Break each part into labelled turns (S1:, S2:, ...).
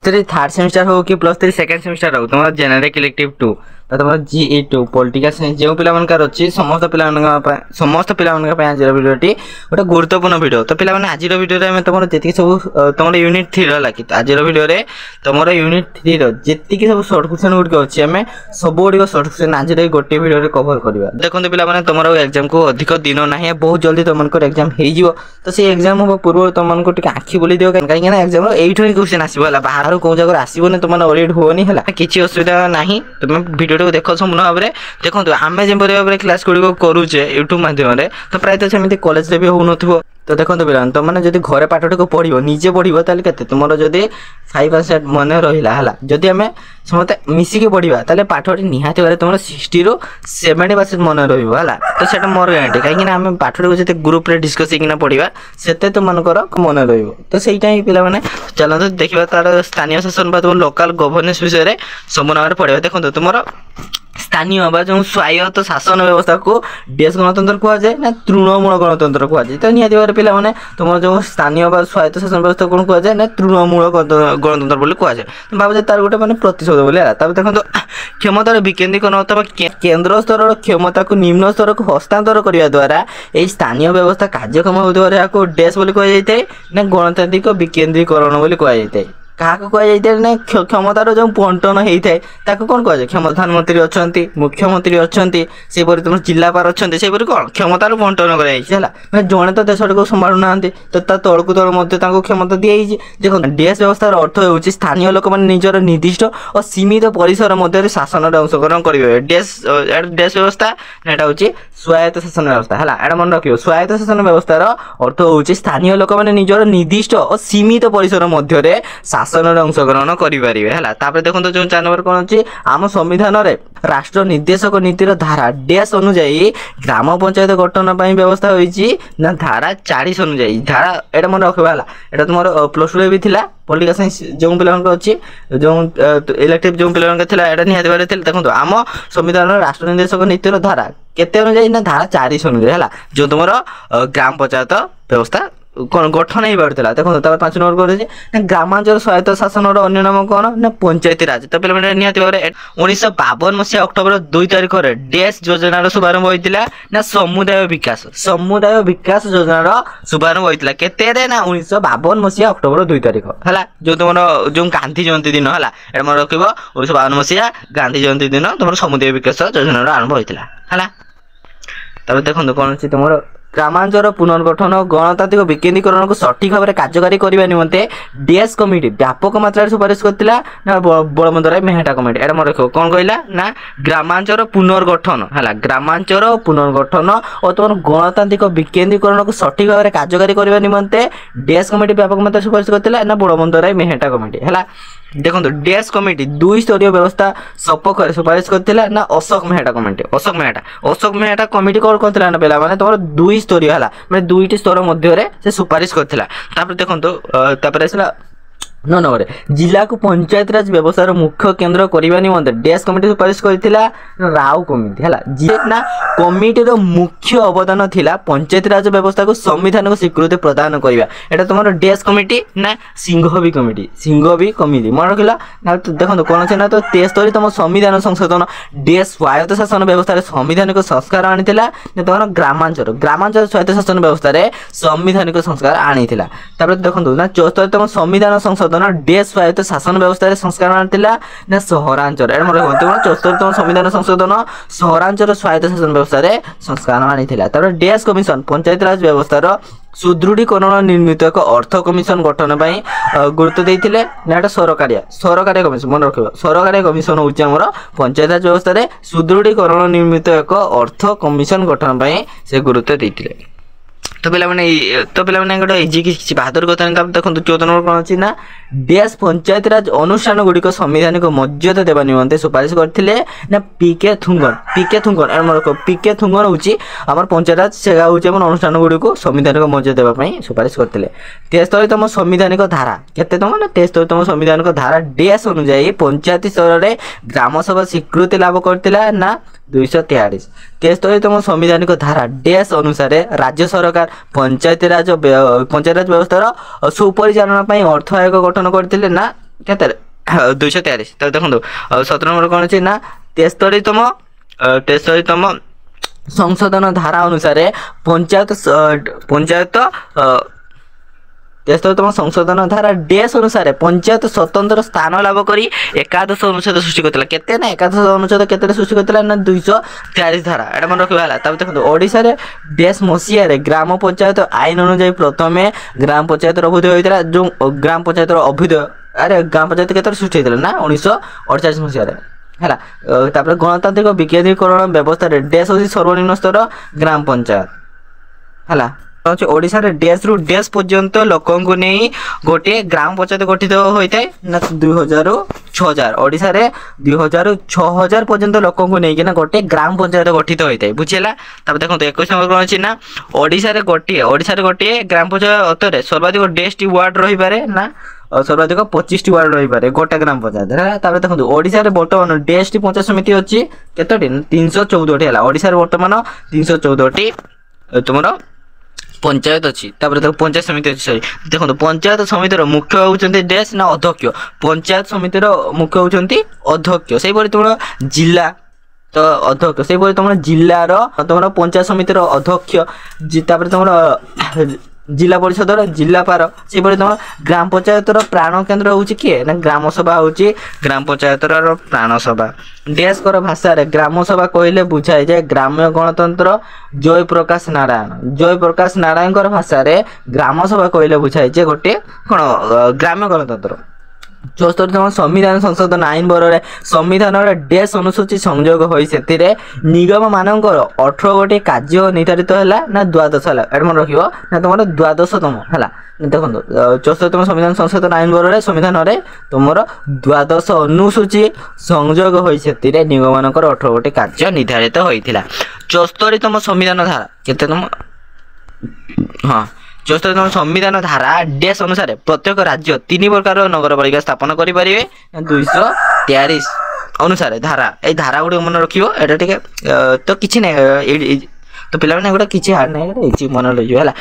S1: 3 third semester हो कि +3 second semester हो तुम जेनरल इलेक्टिव 2 तुम GE2 पॉलिटिकल साइंस जो पिला मनकर अछि समस्त पिला मनका पे आज वीडियोटी गोटे गुरुत्वपूर्ण वीडियो तो पिला माने आज वीडियो रे हम तुम जेतिक सब तुम यूनिट 3 रो लागी आज वीडियो रे तुम यूनिट 3 रो जेतिक सब शॉर्ट क्वेश्चन गुड के अछि हम सब गुडी शॉर्ट क्वेश्चन आज रे गोटे वीडियो रे कवर करबा देखंतु पिला माने तुम एग्जाम को अधिक दिन नाही बहुत जल्दी तुम मनकर एग्जाम हे जिवो तो से एग्जाम हो पूर्व तुम मन को टिक आखि बोली दियो काहे ना एग्जाम रो एइठो ही क्वेश्चन आसीबला बाहर को जगह आसीबो ने तुम ओरिएंट होनी हला किछि असुविधा नाही तुम वीडियो देख संपूर्ण भाव में देखो आम जो भाव में क्लास गुड़ी करुचे यूट्यूब माध्यम तो प्रायतः सेमती कॉलेज भी हो तो देखो पिला तुम मैंने जब घरे पाठटी को पढ़ो निजे पढ़ो तो तुम जब 5% मन रहा है जदि आम समस्त मिसिकी पढ़ा तेल पाठटी निहाती भाव तुम 60 ରୁ 70% मन रहा तो से मोर गारंटी कहीं आम पाठटी को जो ग्रुप रे डिस्कस होना पढ़ा से तुमकर मन रही ही पे चलते देखा तार स्थानीय शासन तुम लोकल गवर्नेंस विषय संपूर्ण भाव पढ़ा देखो तुम स्थानीय जो स्वायत्त शासन व्यवस्था को देश गणतंत्र कह जाए ना तृणमूल गणतंत्र कह जाए तो निहाती भाव पे मैंने तुम जो स्थानीय स्वायत्त शासन व्यवस्था कौन कह जाए ना तृणमूल गणतंत्र बोली कह जाए तो भाव तार गोटे मैंने प्रतिशोध बोली देखो क्षमतार विकेन्द्रीकरण अथवा केन्द्र स्तर क्षमता को निम्न स्तर को हस्तांतर करने द्वारा यही स्थानीय व्यवस्था कार्यक्षम होता देश बोली कह जाए ना गणतांत्रिक विकेन्द्रीकरण बोली कह जाए क्या कह ना क्षमतार जो बंटन होता है कौन कह जाए प्रधानमंत्री अच्छा मुख्यमंत्री अच्छा से तुम जिलापाल अच्छा से कौन क्षमतार बंटन कर जड़े तो देश को संभालू ना तो तलकू तल क्षमता दी देखो देश व्यवस्थार अर्थ हो स्थानीय लोक मैंने निजर निर्दिष्ट और सीमित परिसर मध्य शासन अंशग्रहण करेंगे देश व्यवस्था यहाँ हूँ स्वायत्त शासन व्यवस्था है मन रख स्वायत्त शासन व्यवस्थार अर्थ हो स्थानीय लोक मैंने निजर निर्दिष्ट और सीमित परिसर मध्य शासन अंशग्रहण करें देखो जो 4 नंबर कौन अच्छी आम संविधान रे राष्ट्र निर्देशक नीतिर धारा डैश अनुजाई ग्राम पंचायत गठन व्यवस्था होती ना धारा 40 अनुजाई धारा एटा मन रखा है तुम +2 भी थिला पॉलिटिकल साइंस जो पिला अच्छी जो इलेक्टिव जो पिला निहाती भाव देखो आम संविधान राष्ट्र निर्देशक नीतिर धारा केते अनुजाई ना धारा 40 अनुजाई है जो तुम ग्राम पंचायत व्यवस्था कौन गठन हो पार्ला देखो 5 नंबर कर ग्रामांचल स्वायत्त शासन अन्य नाम कौन ना पंचायती राज तो पे निहाती भाव 1952 मसीहा अक्टोबर 2 तारिख डैश योजनार शुभारंभ होता ना समुदाय विकास योजनार शुभारंभ होता केते ना 1952 मसीहा अक्टोबर 2 तारिख है जो तुम जो गांधी जयंती दिन है मन रख 1952 मसीहा गांधी जयंती दिन तुम समुदाय विकास योजनार आरंभ होता है देखो कौन अच्छी तुम ग्रामांचल पुनर्गठन गणतांत्रिक विकेन्द्रीकरण को सठिक भाव में कार्यकारी करने निमंते डीएस कमिटी व्यापक मात्रा सुपारिश करथिला ना बलबंद राय मेहटा कमिटी एटा मन रखो कौन कहला ना ग्रामांचल पुनर्गठन है ग्रामांचल पुनर्गठन और तुम गणतांत्रिक विकेन्द्रीकरण को सठिक भाव में कार्यकारी करने निमंते डीएस कमिटी व्यापक मात्रा सुपारिश करथिला ना बलबंद राय मेहटा कमिटी है देखो डैश कमिटी 2 स्तरीय व्यवस्था सपक्ष सुपारिश करथिला ना अशोक मेहटा कमिटी कौन करथिला ना पेला माने तुम 2 स्तरीय है मैंने 2टी स्तर मध्य से सुपारिश करथिला देखो 9 नंबर जिला को पंचायत राज व्यवस्था मुख्य केन्द्र करने निमंते डैश कमिटी सुपारिश करथिला राव कमिटी है ना कमिटी मुख्य अवदान थिला पंचायत राज व्यवस्था को संविधान को स्वीकृति प्रदान करवा एटा तुम डैश कमिटी ना सिंघवी कमिटी मन रखला ना देखो कौन अच्छे ना तो 73 तुम संविधान संशोधन डैश स्वायत्त शासन व्यवस्था संविधानिक संस्कार आनीला तुम ग्रामांचल स्वायत्त शासन व्यवस्था संविधानिक संस्कार आनीला देखो ना 74 तुम संविधान संशोधन डैश स्वायत्त शासन व्यवस्था संस्कार आनीला ना सहरांचल 74 तुम संविधान संशोधन सहरांचल स्वायत्त शासन व्यवस्था संस्कार आनीला डैश कमिशन पंचायत राज व्यवस्था सुदृढ़ीकरण निर्मित एक अर्थ कमिशन गठन गुरुत्व देते ना सरकारी कमिशन मन रख सरकारी कमिशन हूँ आम पंचायत राज व्यवस्था सुदृढ़ीकरण निर्मित एक अर्थ कमिशन गठन से गुरुत्व देते तो पे गोटे इजी किसी बहादुर कथा देखो 14 नंबर कौन अच्छी ना डैश पंचायत राज अनुष्ठान गुड़िक संविधानिक मर्यादा देवा निमंते सुपारिश करथिले ना पीके थुंगन हूँ आम पंचायत राज से हूँ अनुष्ठान गुड़िक संविधानिक मर्यादा देवाई सुपारिश करथिले 73 तुम संविधानिक धारा केते तुम ना 73 तुम संविधानिक धारा डैश अनुजाई पंचायती स्तर में ग्राम सभा स्वीकृति लाभ करथिला ना 243 73 तुम संविधानिक धारा डैश अनुसार राज्य सरकार पंचायत राज व्यवस्था सुपरिचालन अर्थ आयोग गठन करते ना କେତେ 243 ତ ଦେଖନ୍ତୁ 17 ନମ୍ବର କ'ଣ ଅଛି ନା 43ତମ ସଂଶୋଧନ ଧାରା ଅନୁସାରେ ପଞ୍ଚାୟତ 73ତମ ସଂଶୋଧନ ଧାରା ଡେସ୍ ଅନୁସାରେ ପଞ୍ଚାୟତ ସ୍ୱତନ୍ତ୍ର ସ୍ଥାନ ଲାଭ କରି ଏକାଦଶ ଅନୁଚ୍ଛେଦ ସୃଷ୍ଟି କରିଥିଲା। କେତେ ନା ଏକାଦଶ ଅନୁଚ୍ଛେଦ କେତେରେ ସୃଷ୍ଟି କରିଥିଲା ନା 243 ଧାରା ଏଇଟା ମନେ ରଖିବା ହେଲା। ତାପରେ ଦେଖନ୍ତୁ ଓଡ଼ିଶାରେ ଡେସ୍ ମସିହାରେ ଗ୍ରାମ ପଞ୍ଚାୟତ ଆଇନ ଅନୁଯାୟୀ ପ୍ରଥମେ ଗ୍ରାମ ପଞ୍ଚାୟତର ଅଭ୍ୟୁଦୟ ହୋଇଥିଲା। ଯେଉଁ ଗ୍ରାମ ପଞ୍ଚାୟତର ଅଭ୍ୟୁଦୟ ଗ୍ରାମ ପଞ୍ଚାୟତ କେତେବେଳେ ସୃଷ୍ଟି ହେଇଥିଲା ନା 1948 ମସିହାରେ ହେଲା। ତାପରେ ଗଣତାନ୍ତ୍ରିକ ବିକେନ୍ଦ୍ରୀକରଣ ବ୍ୟବସ୍ଥାରେ ଡେସ୍ ହେଉଛି ସର୍ବନିମ୍ନ ସ୍ତର ଗ୍ରାମ ପଞ୍ଚାୟତ ହେଲା। ଓଡ଼ିଶାରେ ଡେସ୍ ରୁ ଡେସ୍ ପର୍ଯ୍ୟନ୍ତ ଲୋକଙ୍କୁ ନେଇ ଗୋଟିଏ ଗ୍ରାମ ପଞ୍ଚାୟତ ଗଠିତ ହୋଇଥାଏ ନା 2000 ଓଡ଼ିଶାରେ 2000 ପର୍ଯ୍ୟନ୍ତ ଲୋକଙ୍କୁ ନେଇକିନା ଗୋଟିଏ ଗ୍ରାମ ପଞ୍ଚାୟତ ଗଠିତ ହୋଇଥାଏ ବୁଝିଲା। ତାପରେ ଦେଖନ୍ତୁ 21 ନମ୍ବର କ'ଣ ଅଛି ନା ଓଡ଼ିଶାରେ ଗୋଟିଏ ଗ୍ରାମ ପଞ୍ଚାୟତରେ ସର୍ବାଧିକ ଡେସ୍ଟି ୱାର୍ଡ ରହିପାରେ ନା ସର୍ବାଧିକ 25ଟି ୱାର୍ଡ ରହିପାରେ ଗୋଟେ ଗ୍ରାମ ପଞ୍ଚାୟତ ହେଲା। ତାପରେ ଦେଖନ୍ତୁ ଓଡ଼ିଶାରେ ବର୍ତ୍ତମାନ ଡେସ୍ଟି ପଞ୍ଚାୟତ ସମିତି ଅଛି କେତୋଟି 314ଟି ହେଲା। ଓଡ଼ିଶାରେ ବର୍ତ୍ତମାନ 314ଟି ତୁମର ପଞ୍ଚାୟତ ଅଛି। ତାପରେ ଦେଖ ପଞ୍ଚାୟତ ସମିତି ଅଛି ଦେଖନ୍ତୁ ପଞ୍ଚାୟତ ସମିତିର ମୁଖ୍ୟ ହେଉଛନ୍ତି ଡେସ୍ ନା ଅଧ୍ୟକ୍ଷ। ପଞ୍ଚାୟତ ସମିତିର ମୁଖ୍ୟ ହେଉଛନ୍ତି ଅଧ୍ୟକ୍ଷ। ସେଇଭଳି ତୁମର ଜିଲ୍ଲା ତ ଅଧ୍ୟକ୍ଷ ସେଇଭଳି ତୁମର ଜିଲ୍ଲାର ତୁମର ପଞ୍ଚାୟତ ସମିତିର ଅଧ୍ୟକ୍ଷ। ତାପରେ ତୁମର ଜିଲ୍ଲା ପରିଷଦର ଜିଲ୍ଲାପାଳ। ସେଇଭଳି ତୁମର ଗ୍ରାମ ପଞ୍ଚାୟତର ପ୍ରାଣ କେନ୍ଦ୍ର ହେଉଛି କିଏ ନା ଗ୍ରାମସଭା ହେଉଛି ଗ୍ରାମ ପଞ୍ଚାୟତର ପ୍ରାଣସଭା। ଡେସ୍କର ଭାଷାରେ ଗ୍ରାମସଭା କହିଲେ ବୁଝାଏ ଯେ ଗ୍ରାମ୍ୟ ଗଣତନ୍ତ୍ର ଜୟପ୍ରକାଶ ନାରାୟଣଙ୍କର ଭାଷାରେ ଗ୍ରାମସଭା କହିଲେ ବୁଝାଏ ଯେ ଗୋଟିଏ କ'ଣ ଗ୍ରାମ୍ୟ ଗଣତନ୍ତ୍ର। 74ତମ ସମ୍ବିଧାନ ସଂଶୋଧନ ଆଇନ ବଳରେ ସମ୍ବିଧାନର ଡେସ୍ ଅନୁସୂଚୀ ସଂଯୋଗ ହୋଇ ସେଥିରେ ନିଗମମାନଙ୍କର 18 ଗୋଟି କାର୍ଯ୍ୟ ନିର୍ଦ୍ଧାରିତ ହେଲା ନା 12 ହେଲା। ଏଇଟା ମନେ ରଖିବ ନା ତୁମର 12ତମ ହେଲା। ଦେଖନ୍ତୁ 74ତମ ସମ୍ବିଧାନ ସଂଶୋଧନ ଆଇନ ବଳରେ ସମ୍ବିଧାନରେ ତୁମର 12 ଅନୁସୂଚୀ ସଂଯୋଗ ହୋଇ ସେଥିରେ ନିଗମମାନଙ୍କର 18 ଗୋଟି କାର୍ଯ୍ୟ ନିର୍ଦ୍ଧାରିତ ହୋଇଥିଲା। 74ତମ ସମ୍ବିଧାନ ଧାରା କେତେ ତମ 74ତମ ସମ୍ବିଧାନ ଧାରା ଡେସ୍ ଅନୁସାରେ ପ୍ରତ୍ୟେକ ରାଜ୍ୟ 3 ପ୍ରକାର ନଗରପାଳିକା ସ୍ଥାପନ କରିପାରିବେ। 243 ଅନୁସାରେ ଧାରା ଏଇ ଧାରା ଗୁଡ଼ିକ ମନେ ରଖିବ। ଏଇଟା ଟିକେ ତ କିଛି ନାହିଁ ତ ପିଲାମାନେ ଏଗୁଡ଼ା କିଛି ହାର୍ଡ ନାହିଁ ଏଇଠି ମନେ ରହିଯିବ ହେଲା।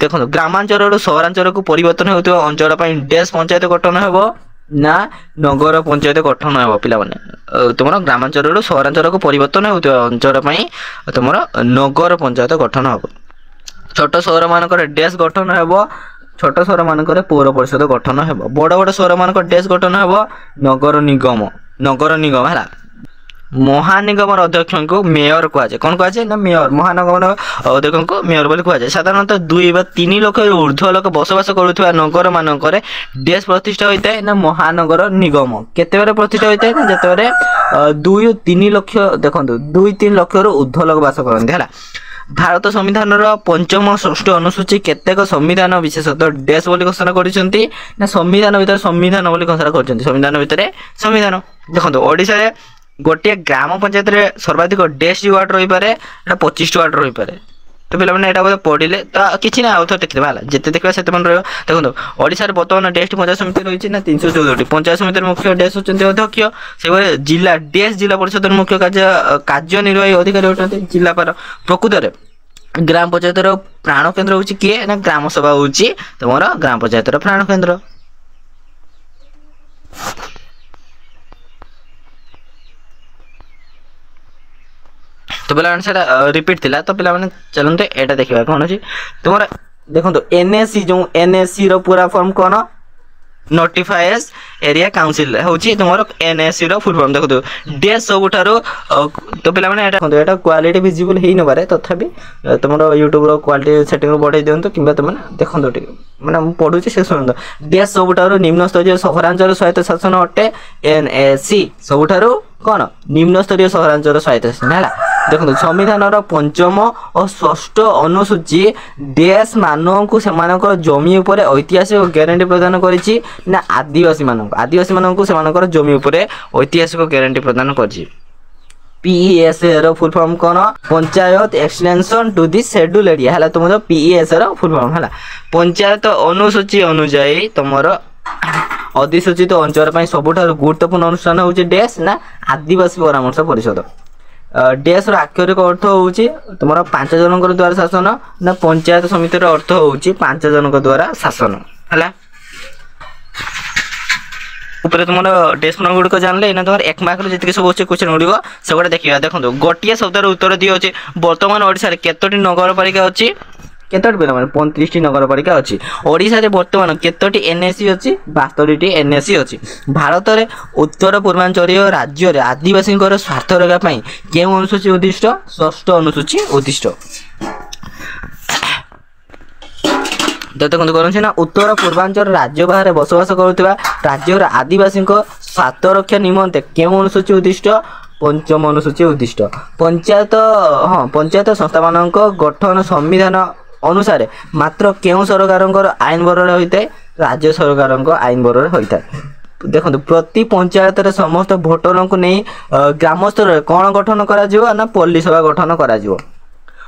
S1: ଦେଖନ୍ତୁ ଗ୍ରାମାଞ୍ଚଳରୁ ସହରାଞ୍ଚଳକୁ ପରିବର୍ତ୍ତନ ହେଉଥିବା ଅଞ୍ଚଳ ପାଇଁ ଡେସ୍ ପଞ୍ଚାୟତ ଗଠନ ହେବ ନା ନଗର ପଞ୍ଚାୟତ ଗଠନ ହେବ। ପିଲାମାନେ ତୁମର ଗ୍ରାମାଞ୍ଚଳରୁ ସହରାଞ୍ଚଳକୁ ପରିବର୍ତ୍ତନ ହେଉଥିବା ଅଞ୍ଚଳ ପାଇଁ ତୁମର ନଗର ପଞ୍ଚାୟତ ଗଠନ ହେବ। ଛୋଟ ସହରମାନଙ୍କର ଡେସ୍ ଗଠନ ହେବ। ଛୋଟ ସହରମାନଙ୍କରେ ପୌର ପରିଷଦ ଗଠନ ହେବ। ବଡ଼ ବଡ଼ ସହରମାନଙ୍କର ଡେସ୍ ଗଠନ ହେବ ନଗର ନିଗମ ହେଲା। ମହାନିଗମର ଅଧ୍ୟକ୍ଷଙ୍କୁ ମେୟର କୁହାଯାଏ। କ'ଣ କୁହାଯାଏ ନା ମେୟର। ମହାନଗମର ଅଧ୍ୟକ୍ଷଙ୍କୁ ମେୟର ବୋଲି କୁହାଯାଏ। ସାଧାରଣତଃ 2 ବା 3 ଲକ୍ଷରୁ ଉର୍ଦ୍ଧ୍ୱ ଲୋକ ବସବାସ କରୁଥିବା ନଗରମାନଙ୍କରେ ଡେସ୍ ପ୍ରତିଷ୍ଠା ହୋଇଥାଏ ନା ମହାନଗର ନିଗମ। କେତେବେଳେ ପ୍ରତିଷ୍ଠା ହୋଇଥାଏ ନା ଯେତେବେଳେ 2-3 ଲକ୍ଷ ଦେଖନ୍ତୁ 2-3 ଲକ୍ଷରୁ ଉର୍ଦ୍ଧ୍ୱ ଲୋକ ବାସ କରନ୍ତି ହେଲା। ଭାରତ ସମ୍ବିଧାନର 5ମ 6ଠ ଅନୁସୂଚୀ କେତେକ ସମ୍ବିଧାନ ବିଶେଷତଃ ଡେସ୍ ବୋଲି ଘୋଷଣା କରିଛନ୍ତି ନା ସମ୍ବିଧାନ ଭିତରେ ସମ୍ବିଧାନ ବୋଲି ଘୋଷଣା କରିଛନ୍ତି। ସମ୍ବିଧାନ ଭିତରେ ସମ୍ବିଧାନ ଦେଖନ୍ତୁ ଓଡ଼ିଶାରେ ଗୋଟିଏ ଗ୍ରାମ ପଞ୍ଚାୟତରେ ସର୍ବାଧିକ ଡେସ୍ ୱାର୍ଡ ରହିପାରେ ଏଇଟା 25ଟି ୱାର୍ଡ ରହିପାରେ। ତ ପିଲାମାନେ ଏଇଟା ବୋଧେ ପଢ଼ିଲେ ତ କିଛି ନା ଆଉ ଥରେ ଦେଖିଦେବା ହେଲା। ଯେତେ ଦେଖିବା ସେତେ ମନେ ରହିବ। ଦେଖନ୍ତୁ ଓଡ଼ିଶାରେ ବର୍ତ୍ତମାନ ଡେସ୍ଟି ପଞ୍ଚାୟତ ସମିତି ରହିଛି ନା 314ଟି। ପଞ୍ଚାୟତ ସମିତିର ମୁଖ୍ୟ ଡେସ୍ ହେଉଛନ୍ତି ଅଧ୍ୟକ୍ଷ। ସେଭଳି ଜିଲ୍ଲା ପରିଷଦର ମୁଖ୍ୟ କାର୍ଯ୍ୟନିର୍ବାହୀ ଅଧିକାରୀ ହେଉଛନ୍ତି ଜିଲ୍ଲାପାଳ। ପ୍ରକୃତରେ ଗ୍ରାମ ପଞ୍ଚାୟତର ପ୍ରାଣ କେନ୍ଦ୍ର ହେଉଛି କିଏ ନା ଗ୍ରାମସଭା ହେଉଛି ତୁମର ଗ୍ରାମ ପଞ୍ଚାୟତର ପ୍ରାଣ କେନ୍ଦ୍ର। तो पे रिपीट थिला तो पे चलते एटा देखा कौन अच्छी तुम देखो एनएससी जो एनएससी रो पूरा फॉर्म कौन नोटिफाइज एरिया काउंसिल होची तुमरो एनएससी रो फुल फॉर्म देखो डेस सबुठारो तो पिला माने एटा क्वालिटी विजिबल हेई न पारे तथापि तुमरो YouTube रो क्वालिटी सेटिंग रो बढ़ाई दियंतो किबा तुम देखंतो ठीक माने हम पढुची से सुनंतो डेस सबुठारो निम्न स्तरीय सहरांचल स्वायत्त शासन अटे एनएससी सबुठारो कौन निम्न स्तरीय सहरांचल स्वायत्त शासन हैला देखो संविधान पंचम और षष्ठ अनुसूची देश मानक से जमी उपर ऐतिहासिक ग्यारंटी प्रदान करिछि ना आदिवासी मानक से जमी उपर ऐतिहासिक ग्यारंटी प्रदान करिछि पीईएसए रो फुल फॉर्म कौन panchayat extension to the schedule area हैला तुम पीईएसए रो फुल फॉर्म हैला पंचायत अनुसूची अनुसार तुमरो अधिसूचित अंचल पर सबुठारु गुरुत्वपूर्ण अनुष्ठान होछि डेस ना आदिवासी परामर्श परिषद डेस आक्षरिक अर्थ होउछि तुमरा 5 जनक द्वारा शासन ना पंचायत समिति रो अर्थ होउछि 5 जनक द्वारा शासन हला ऊपर तुम टेस्ट प्रश्न गुड़िक जानले ना तुम 1 मार्क जी सब अच्छे क्वेश्चन गुड़िक से गुड़ा देखिए देखो गोटे शब्दर उत्तर दिए बर्तमान ओडिशा रे केतोटी नगरपालिका अच्छी केतोटी पिला माने 35टी नगरपालिका अच्छी ओडिशा रे वर्तमान केतोटी एनएसी अच्छी 72टी एनएसी अच्छी भारत रे उत्तर पूर्वांचलीय राज्य रे आदिवासी स्वार्थ रखा पई केउ अनुसूची उद्दिष्ट 6ठ अनुसूची उद्दिष्ट देखो कौन ना उत्तर पूर्वांचल राज्य बाहर बसवास करुवा राज्यर आदिवासी स्वार्थ रक्षा निमंते केउ अनुसूची उद्दिष्ट 5म अनुसूची उद्दिष्ट पंचायत हाँ पंचायत संस्था मान गठन संविधान अनुसार मात्र केउ सरकार आईन बरल होता है राज्य सरकार आईन बरल होता है देखो प्रति पंचायत रे समस्त भोटर को नहीं ग्राम स्तर कौन गठन करा पल्ली सभा गठन करा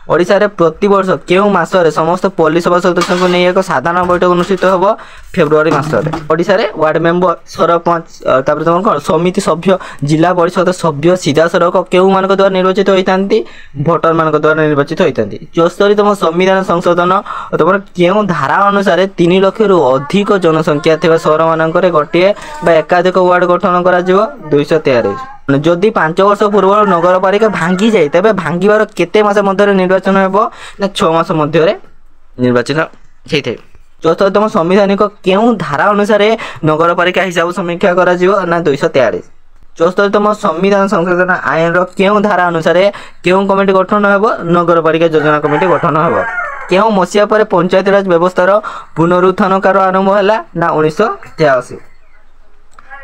S1: ओडिशा रे प्रति वर्ष केउ मासरे समस्त पल्ली सभा सदस्य को नहीं एक साधारण बैठक अनुष्ठित होबो फेब्रुआरी मासरे ओडिशा रे वार्ड मेंबर सरपंच तापर तुम कोन समिति सभ्य जिला परिषद सभ्य सीधा सड़क केउ मानक द्वारा निर्वाचित होइतांती भोटर मानक द्वारा निर्वाचित होइतांती 74तम संविधान संशोधन तुम केउ धारा अनुसार 3 लाख रु अधिक जनसंख्या थिबा शहर मानकरे गोटे बा एकाधिक वार्ड गठन करा जिवो 243 जदि 5 वर्ष पूर्व नगरपालिका भांगी जाए तेज भांगार केते मास मध्य निर्वाचन हेबो ना 6 मास मध्य निर्वाचन होता है 74तम संवैधानिक केउ धारा अनुसार नगरपालिका हिसाब समीक्षा करा जिवो ना 243 74तम संविधान संशोधन आईन रो केउ धारा अनुसार केउ कमिटी गठन हेबो नगरपालिका योजना कमिटी गठन हेबो केउ मसिया पर पंचायत राज व्यवस्थार पुनरुत्थान कार आरंभ हैला ना 1983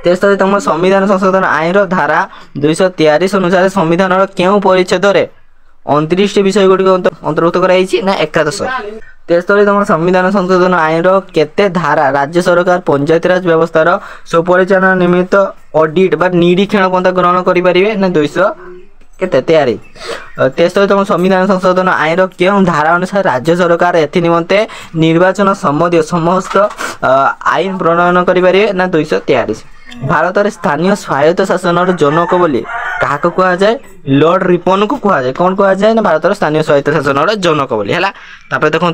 S1: 73तम संविधान संशोधन आईन धारा 243 अनुसार संविधान केउ परिच्छेद रे 29 विषय गुड़िक अंतर्भुक्त कराई ना 11 73तम संविधान संशोधन आईन केते धारा राज्य सरकार पंचायत राज व्यवस्थार सुपरिचालन निमित्त ऑडिट बा निरीक्षण पंथा ग्रहण करि परिबे ना 200 केते 73तम संविधान संशोधन आईन केउ धारा अनुसार राज्य सरकार एथि निमंते निर्वाचन संबंधी समस्त आईन प्रणयन करि परिबे ना 243 भारत रे स्थानीय स्वायत्त शासन जनक बोली क्या कह जाए लॉर्ड रिपन को कह जाए कौन कह जाए ना भारत स्थानीय स्वायत्त शासन जनक बोली है देखो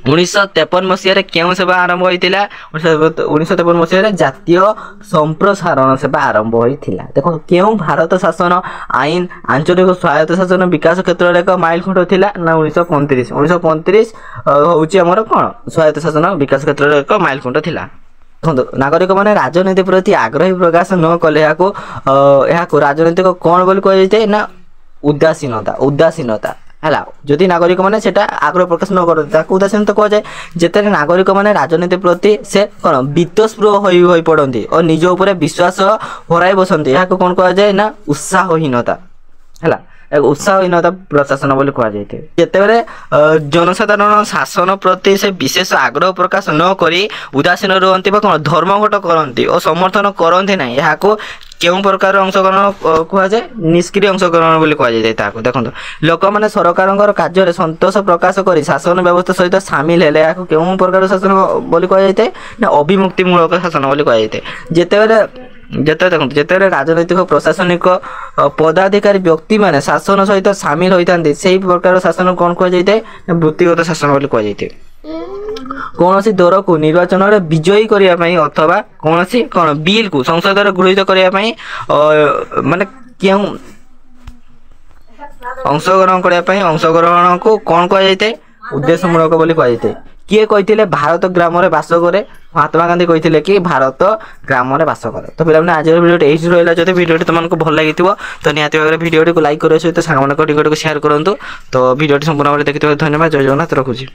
S1: 1953 मसीह केउ सेवा आरंभ होता 1953 मसीह जातीय संप्रसारण सेवा आरंभ होता देखो केउ भारत शासन आईन आंचलिक स्वायत्त शासन विकास क्षेत्र में एक माइलखुंट थिला ना 1935 हूँ आमर कौन स्वायत्त शासन विकास क्षेत्र में एक माइलखुंट थिला नागरिक माने राजनीति प्रति आग्रही प्रकाश न कले राजनीतिक कौन बोली कह जाए ना उदासीनता है जदि नागरिक माने सेटा आग्रह प्रकाश न कर उदासीनता कह जाए जिते नागरिक माने राजनीति प्रति से कौन बीतस्पृह हो पड़ती और निज उपर विश्वास हराई बसती या कौन कह जाए ना उत्साहहीनता है उत्साहहीनता प्रशासन बोली कह जाए जितेबले जनसाधारण शासन प्रति से विशेष आग्रह प्रकाश न करी उदासीन रुहति कौन धर्मघट करती और समर्थन करती ना यहाँ केउ प्रकार अंशग्रहण कह जाए निष्क्रिय अंशग्रहण बोली कह जाए देखो लोक मैंने सरकार कार्य संतोष प्रकाश कर शासन व्यवस्था सहित सामिल है केउ प्रकार शासन बोली कह जाए ना अभिमुक्तिमूलक शासन बोली कह जाए जितेबले देखो जिते राजनैतिक प्रशासनिक पदाधिकारी व्यक्ति माने शासन सहित सामिल होती से प्रकार शासन कौन कह जाए वृत्तिगत शासन बोली कह जाए कौन सी दर को निर्वाचन में विजयी करने अथवा कौन सी कौन बिल को संसद में गृहीत करने माने क्यों अंशग्रहण करने अंशग्रहण को कौन कह जाए उद्देश्यमूलक बोली कह जाए किए कहते भारत ग्राम में बास करे महात्मा गांधी कहते कि भारत ग्राम में बास करे तो पे आज भिडियो यही रहा जब भिडियो तुमको भल लगी तो निहत भाव में भिडियो को लाइक करने सहित सांग निकट को शेयर करूँ तो भिडियो संपूर्ण भाव देखते धन्यवाद जय जगन्नाथ रखुच्छी।